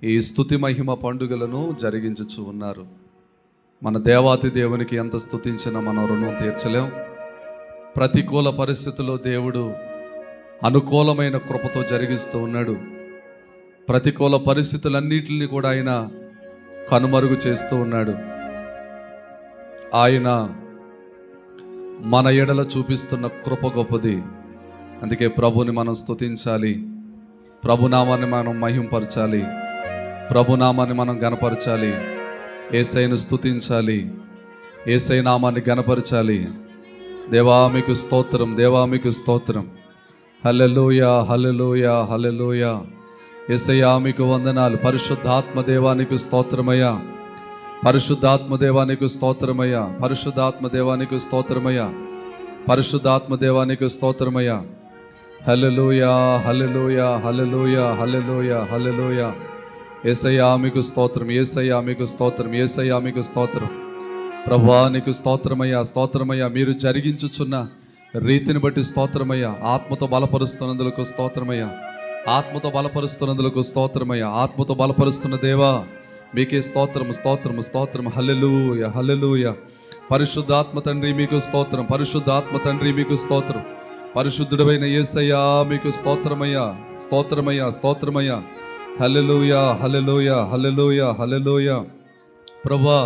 ఈ స్తుతి మహిమ పండుగలను జరిగించుచు ఉన్నారు. మన దేవాతి దేవునికి ఎంత స్తుతించినా మన రుణం తీర్చలేం. ప్రతికూల పరిస్థితుల్లో దేవుడు అనుకూలమైన కృపతో జరిగిస్తూ ఉన్నాడు. ప్రతికూల పరిస్థితులన్నిటిని కూడా ఆయన కనుమరుగు చేస్తూ ఉన్నాడు. ఆయన మన ఎడల చూపిస్తున్న కృప గొప్పది. అందుకే ప్రభుని మనం స్తుతించాలి, ప్రభునామాన్ని మనం మహింపరచాలి, ప్రభునామాన్ని మనం గణపరచాలి, యేసయ్యను స్తుతించాలి, యేసయ్య నామాన్ని గణపరచాలి. దేవా మీకు స్తోత్రం, దేవా మీకు స్తోత్రం. హల్లెలూయా, హల్లెలూయా, హల్లెలూయా. యేసయ్యా మీకు వందనాలు. పరిశుద్ధాత్మ దేవానికి స్తోత్రమయ్యా, పరిశుద్ధాత్మ దేవానికి స్తోత్రమయ్యా, పరిశుద్ధాత్మ దేవానికి స్తోత్రమయ్యా, పరిశుద్ధాత్మ దేవానికి స్తోత్రమయ్యా. హల్లెలూయా, హల్లెలూయా, హల్లెలూయా, హల్లెలూయా, హల్లెలూయా. యేసయ్యా మీకు స్తోత్రం, యేసయ్యా మీకు స్తోత్రం, యేసయ్యా మీకు స్తోత్రం. ప్రభువా నీకు స్తోత్రమయ్యా, స్తోత్రమయ్యా. మీరు జరిగించుచున్న రీతిని బట్టి స్తోత్రమయ్యా. ఆత్మతో బలపరుస్తున్నందులకు స్తోత్రమయ్యా, ఆత్మతో బలపరుస్తున్నందులకు స్తోత్రమయ్యా. ఆత్మతో బలపరుస్తున్న దేవా మీకే స్తోత్రము, స్తోత్రము, స్తోత్రము. హల్లెలూయా, హల్లెలూయా. పరిశుద్ధాత్మ తండ్రి మీకు స్తోత్రం, పరిశుద్ధాత్మ తండ్రి మీకు స్తోత్రం. పరిశుద్ధుడైన యేసయ్యా మీకు స్తోత్రమయ్యా, స్తోత్రమయ్యా, స్తోత్రమయ్యా. హల్లెలూయా, హల్లెలూయా, హల్లెలూయా, హల్లెలూయా. ప్రభువా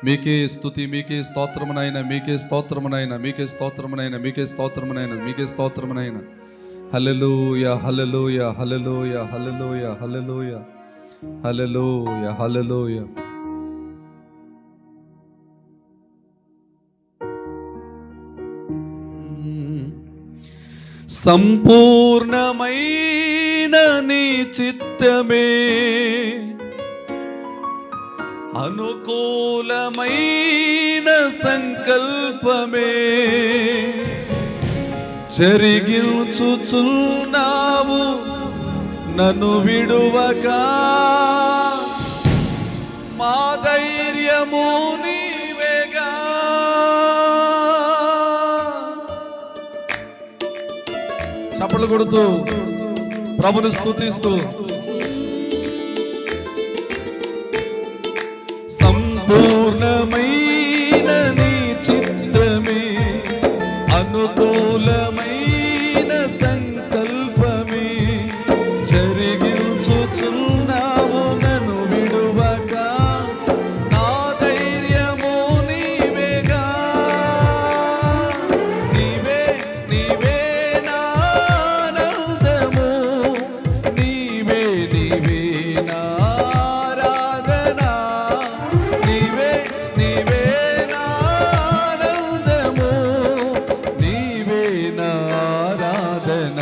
మీకే స్తుతి, మీకే స్తోత్రమునైనా, మీకే స్తోత్రమునైనా, మీకే స్తోత్రమునైనా, మీకే స్తోత్రమునైనా, మీకే స్తోత్రమునైనా. హల్లెలూయా, హల్లెలూయా, హల్లెలూయా, హల్లెలూయా, హల్లెలూయా, హల్లెలూయా, హల్లెలూయా. సంపూర్ణమైన నీ చిత్తమే, అనుకూలమైన సంకల్పమే జరిగించుచున్నావు నన్ను విడువగా. మా ధైర్యము నీవేగా. చప్పట్లు కొడుతూ ప్రభుని స్తుతిస్తూ సంపూర్ణమైన నీ చిత్తమే, అనుకూలమైన సంకల్పమే జరిగించుచున్నావు నన్ను విడువగా. నా ధైర్యము నీవేగా. నీవే నీవే నా ఆనందము, నీవే నీవే నా ఆరాధన. నీవే నీవే నా ఆనందము, నీవే నా ఆరాధన.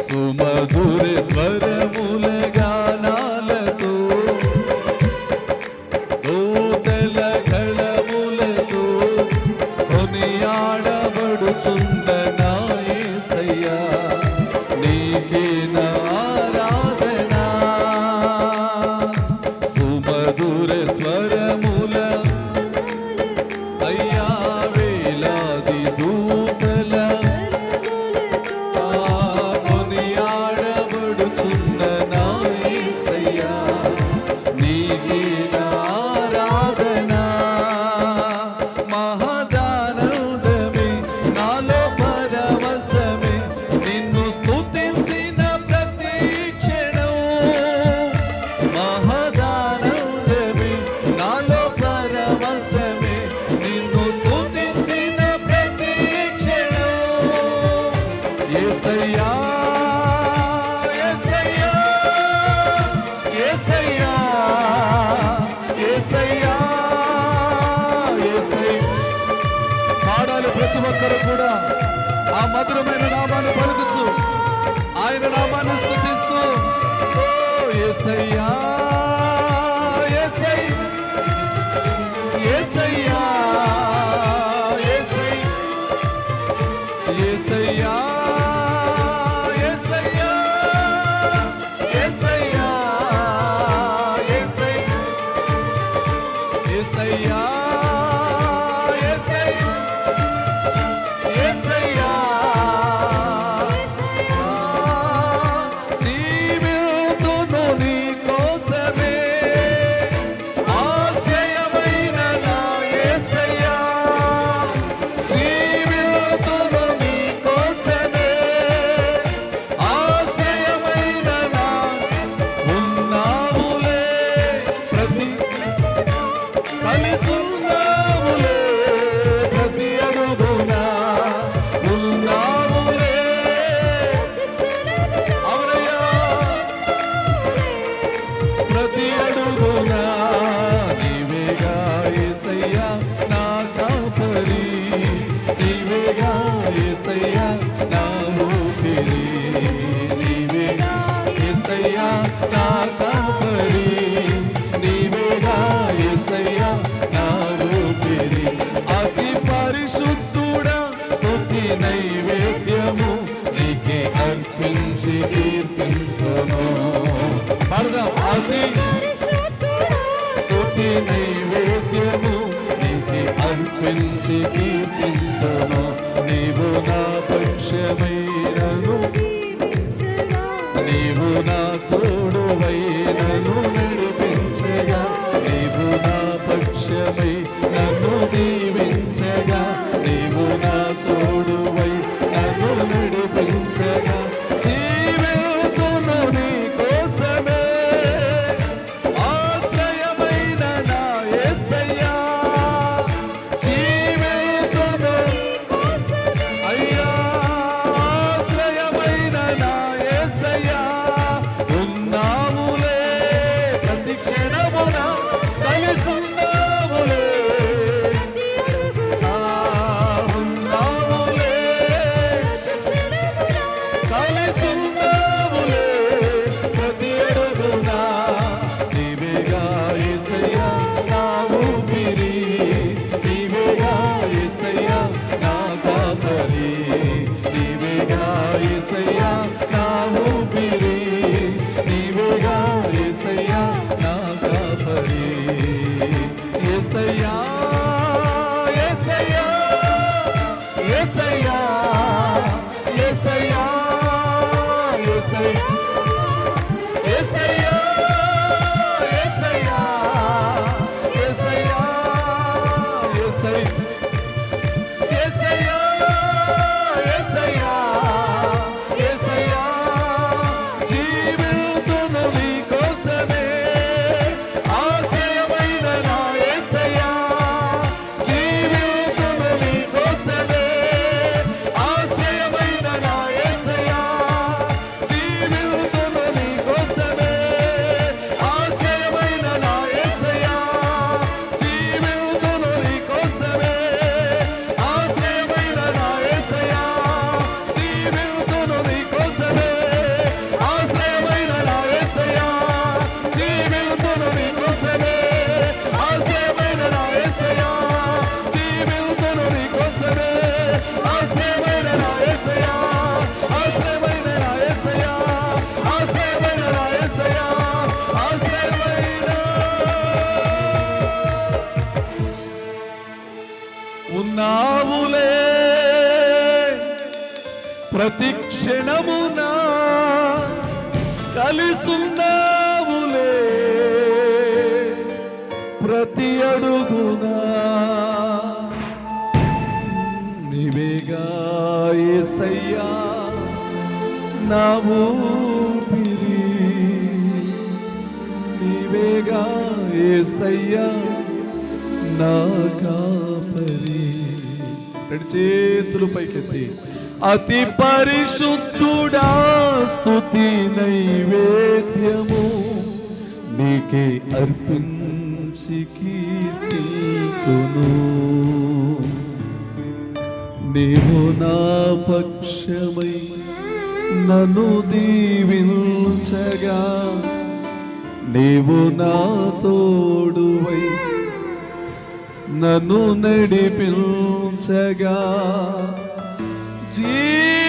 సుమధుర స్వరముల గానాలతో, దూతల గళములతో కొనియాడబడుచున్న నా యేసయ్యా నీకే నా ఆరాధన. సుమధుర స్వరముల అయ్యా వేలాది దూతల కొనియాడబడుచున్న నా యేసయ్యా నీకే నా ఆరాధన. మహదానందమే నాలో పరవశమే, నిన్ను స్తుతించిన ప్రతి క్షణం. మహదానందమే నాలో పరవశమే, నిన్ను స్తుతించిన ప్రతి క్షణం. యేసయ్యా, యేసయ్యా, యేసయ్యా, యేసయ్యా, యేసయ్యా. పాడాలి ప్రతి ఒక్కరు కూడా ఆ మధురమైన నామాన్ని పలుకుచు, ఆయన నామాన్ని స్తుతిస్తూ. ఓ యేసయ్యా, యేసయ్యా, యేసయ్యా, యేసయ్యా, యేసయ్యా, యేసయ్యా, యేసయ్యా, యేసయ్యా, యేసయ్యా, యేసయ్యా, యేసయ్యా. కీర్తింతును. పాడదాం. అతి స్తుతి నైవేద్యము నీకే అర్పించి కీర్తింతును. నీవు నా పక్షమైనను, నీవు నా తోడువై నన్ను నడిపించగా, నీవు నా పక్షమై నన్ను దీవించగా, నీవు నా తోడువై నన్ను నడిపించగా, జీవితును నీ కోసమే ఆశ్రయమైన నా యేసయ్యా. జీవితును అయ్యా ఆశ్రయమైన నా యేసయ్యా. ఉన్నాములే ప్రతి క్షణమున కలిసున్నాములే, ఉన్నాములే కలిసున్నాములే ప్రతి అడుగున. నీవేగా యేసయ్యా నా ఊపిరి, నీవేగా యేసయ్యా నా కాపరి, నీవేగా యేసయ్యా నా ఊపిరి, నీవేగా యేసయ్యా నా కాపరి. యేసయ్యా యేసయ్యా యేసయ్యా యేసయ్యా యేసయ్యా యేసయ్యా యేసయ్యా యేసయ్యా యేసయ్యా యేసయ్యా యేసయ్యా. జీవితును నీ కోసమే ఆశ్రయమైన నా యేసయ్యా. జీవితును నీ కోసమే ఆశ్రయమైన నా యేసయ్యా. జీవితును నీ కోసమే ఆశ్రయమైన నా యేసయ్యా. జీవితును నీ కోసమే ఆశ్రయమైన నా యేసయ్యా. జీవితును నీ కోసమే ఆశ్రయమైన నా యేసయ్యా. జీవితును నీ కోసమే ఆశ్రయమైన నా యేసయ్యా. జీవితును నీ కోసమే ఆశ్రయమైన నా యేసయ్యా. ఆశ్రయమైన నా యేసయ్యా. ఆశ్రయమైన నా యేసయ్యా. ఆశ్రయమైన ఉన్నావులే ప్రతి క్షణమున కలిసున్నావులే ప్రతి అడుగునా. నీవేగా యేసయ్యా నా ఊపిరి, నీవేగా యేసయ్యా నా కాపరి. రెండు చేతులు పైకెత్తి అతి పరిశుద్ధుడా స్తుతి నైవేద్యము నీకే అర్పించి కీర్తింతును. నీవు నా పక్షమై నన్ను దీవించగా, నీవు నా తోడువై నన్ను నడిపించగా,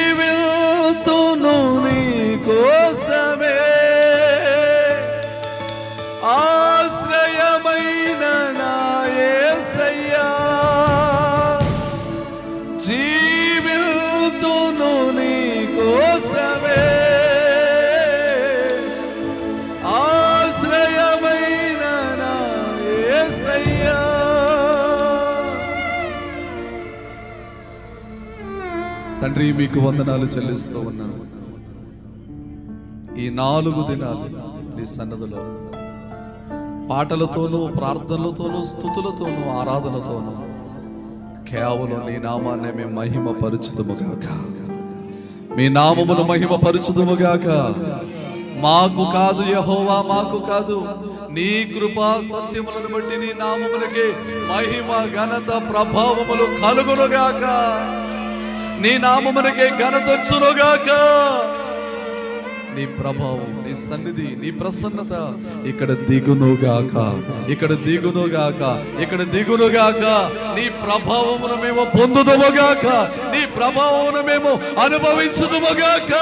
జీవితును నీ కోసమే ఆశ్రయమైన నా యేసయ్యా. జీవితును నీ కోసమే ఆశ్రయమైన నా యేసయ్యా. తండ్రి మీకు వందనాలు చెల్లిస్తూ ఉన్నాను. ఈ 4 దినాలు నీ సన్నదిలో పాటలతోనూ ప్రార్థనలతోనూ స్తుతులతోనూ ఆరాధనతోనూ కేవలం నీ నామాన్ని మేము మహిమ పరుచుదుముగాక. మీ నామమును మహిమ పరుచుదుముగాక. మాకు కాదు యెహోవా, మాకు కాదు, నీ కృపా సత్యములను బట్టి నీ నామములకి మహిమ ఘనత ప్రభావములు కలుగునుగాక. నీ నామమునకే ఘనతొచ్చునుగాక. నీ ప్రభావం, నీ సన్నిధి, నీ ప్రసన్నత ఇక్కడ దిగునుగాక, ఇక్కడ దిగునుగాక, ఇక్కడ దిగునుగాక. నీ ప్రభావమును మేము పొందుదుముగాక, నీ ప్రభావమును మేము అనుభవించుదుముగాక.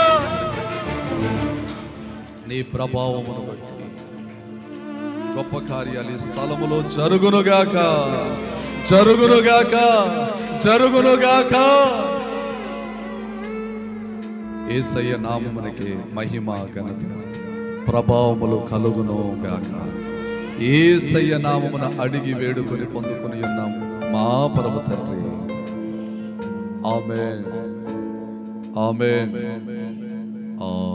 నీ ప్రభావమును బట్టి గొప్ప కార్యాలు ఈ స్థలములో జరుగునుగాక, జరుగునుగాక, జరుగునుగాక. యేసయ్య నామమునకి మహిమ ఘనత ప్రభావములు కలుగునుగాక. యేసయ్య నామమున అడిగి వేడుకొని పొందుకొని ఉన్నాము మా పరమ తండ్రి. ఆమేన్, ఆమేన్, ఆమేన్.